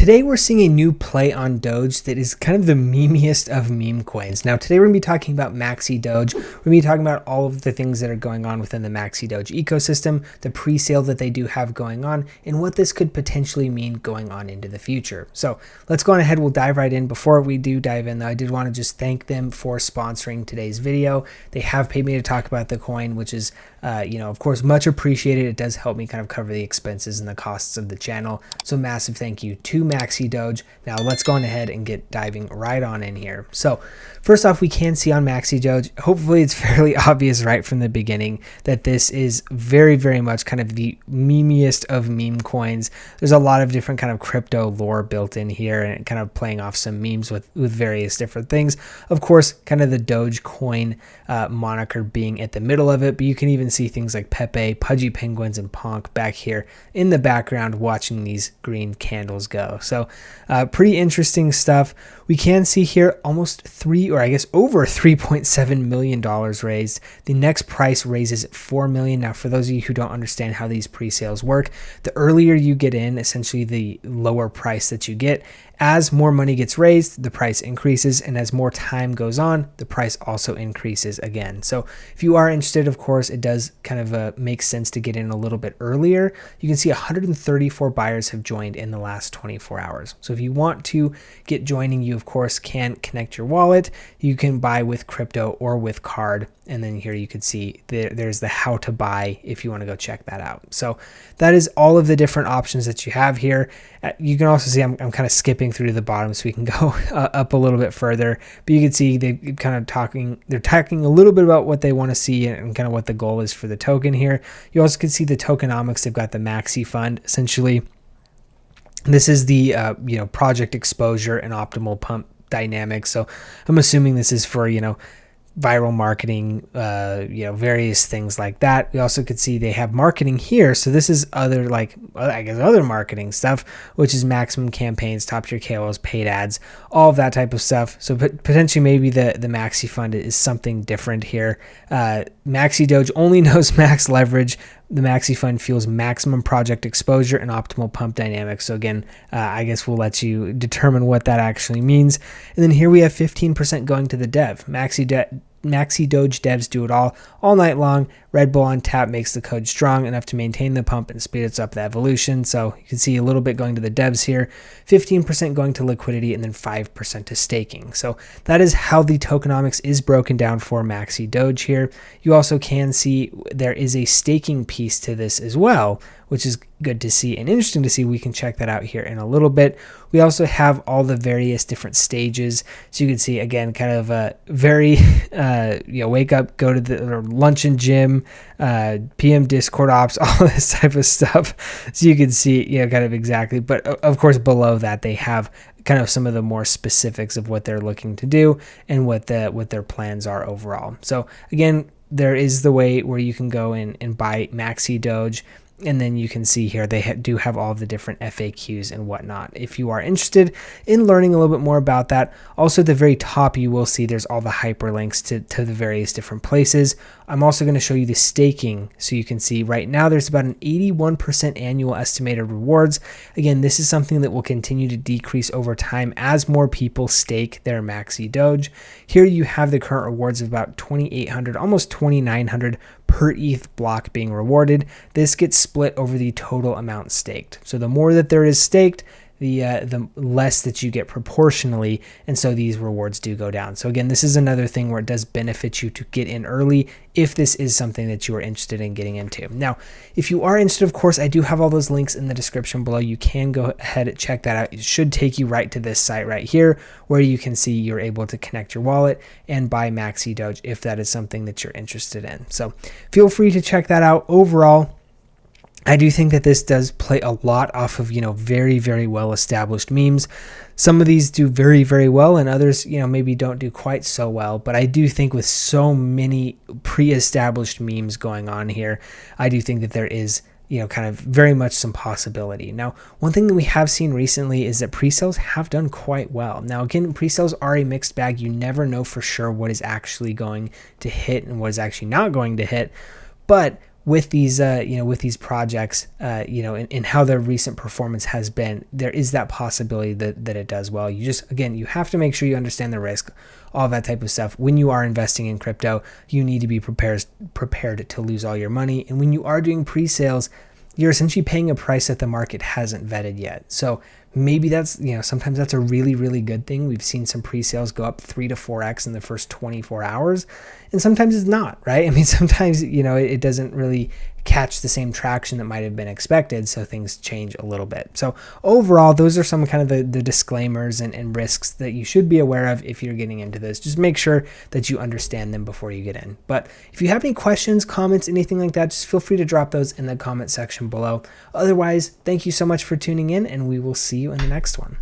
Today we're seeing a new play on Doge that is kind of the memeiest of meme coins. Now today we're going to be talking about Maxidoge. We're going to be talking about all of the things that are going on within the Maxidoge ecosystem, the pre-sale that they do have going on, and what this could potentially mean going on into the future. So let's go on ahead, we'll dive right in. Before we do dive in though, I did want to just thank them for sponsoring today's video. They have paid me to talk about the coin, which is of course, much appreciated. It does help me kind of cover the expenses and the costs of the channel. So massive thank you to Maxidoge. Now let's go on ahead and get diving right on in here. So first off, we can see on Maxidoge, hopefully it's fairly obvious right from the beginning that this is very, very much kind of the memeiest of meme coins. There's a lot of different kind of crypto lore built in here and kind of playing off some memes with various different things. Of course, kind of the Dogecoin moniker being at the middle of it, but you can even see things like Pepe, Pudgy Penguins, and Ponk back here in the background watching these green candles go. So pretty interesting stuff. We can see here almost over $3.7 million raised. The next price raises at $4 million. Now, for those of you who don't understand how these pre-sales work, the earlier you get in, essentially the lower price that you get. As more money gets raised, the price increases, and as more time goes on, the price also increases again. So if you are interested, of course, it does kind of make sense to get in a little bit earlier. You can see 134 buyers have joined in the last 24 hours. So if you want to get joining, you of course can connect your wallet. You can buy with crypto or with card. And then here you could see there's the how to buy if you want to go check that out. So that is all of the different options that you have here. You can also see I'm kind of skipping through to the bottom so we can go up a little bit further. But you can see they're talking a little bit about what they want to see and kind of what the goal is for the token here. You also can see the tokenomics. They've got the Maxi fund essentially. This is the project exposure and optimal pump dynamics. So I'm assuming this is for viral marketing, various things like that. We also could see they have marketing here. So this is other marketing stuff, which is maximum campaigns, top tier KOLs, paid ads, all of that type of stuff. So potentially maybe the Maxi fund is something different here. Maxidoge only knows max leverage. The Maxi fund fuels maximum project exposure and optimal pump dynamics. So again, I guess we'll let you determine what that actually means. And then here we have 15% going to the dev. Maxidoge devs do it all night long. Red Bull on tap makes the code strong enough to maintain the pump and speeds up the evolution. So you can see a little bit going to the devs here, 15% going to liquidity, and then 5% to staking. So that is how the tokenomics is broken down for Maxidoge here. You also can see there is a staking piece to this as well, which is good to see and interesting to see. We can check that out here in a little bit. We also have all the various different stages. So you can see, again, kind of a very, wake up, go to the lunch and gym, PM Discord ops, all this type of stuff. So you can see, kind of exactly. But of course, below that, they have kind of some of the more specifics of what they're looking to do and what their plans are overall. So again, there is the way where you can go in and buy Maxidoge. And then you can see here, they do have all of the different FAQs and whatnot. If you are interested in learning a little bit more about that, also at the very top, you will see there's all the hyperlinks to the various different places. I'm also going to show you the staking. So you can see right now, there's about an 81% annual estimated rewards. Again, this is something that will continue to decrease over time as more people stake their Maxidoge. Here you have the current rewards of about 2,800, almost 2,900 per ETH block being rewarded. This gets split over the total amount staked. So the more that there is staked, the less that you get proportionally, and so these rewards do go down. So again, this is another thing where it does benefit you to get in early if this is something that you are interested in getting into. Now, if you are interested, of course, I do have all those links in the description below. You can go ahead and check that out. It should take you right to this site right here where you can see you're able to connect your wallet and buy Maxidoge if that is something that you're interested in. So feel free to check that out. Overall, I do think that this does play a lot off of, very, very well established memes. Some of these do very, very well, and others, maybe don't do quite so well. But I do think with so many pre-established memes going on here, I do think that there is, kind of very much some possibility. Now, one thing that we have seen recently is that pre-sales have done quite well. Now, again, pre-sales are a mixed bag. You never know for sure what is actually going to hit and what is actually not going to hit. But with these, with these projects, and how their recent performance has been, there is that possibility that it does well. You just, again, you have to make sure you understand the risk, all that type of stuff. When you are investing in crypto, you need to be prepared to lose all your money. And when you are doing pre-sales, you're essentially paying a price that the market hasn't vetted yet. So maybe that's, sometimes that's a really, really good thing. We've seen some pre-sales go up 3 to 4x in the first 24 hours. And sometimes it's not, right? I mean, sometimes, it doesn't really catch the same traction that might have been expected. So things change a little bit. So overall, those are some kind of the disclaimers and risks that you should be aware of if you're getting into this. Just make sure that you understand them before you get in. But if you have any questions, comments, anything like that, just feel free to drop those in the comment section below. Otherwise, thank you so much for tuning in, and we will see you in the next one.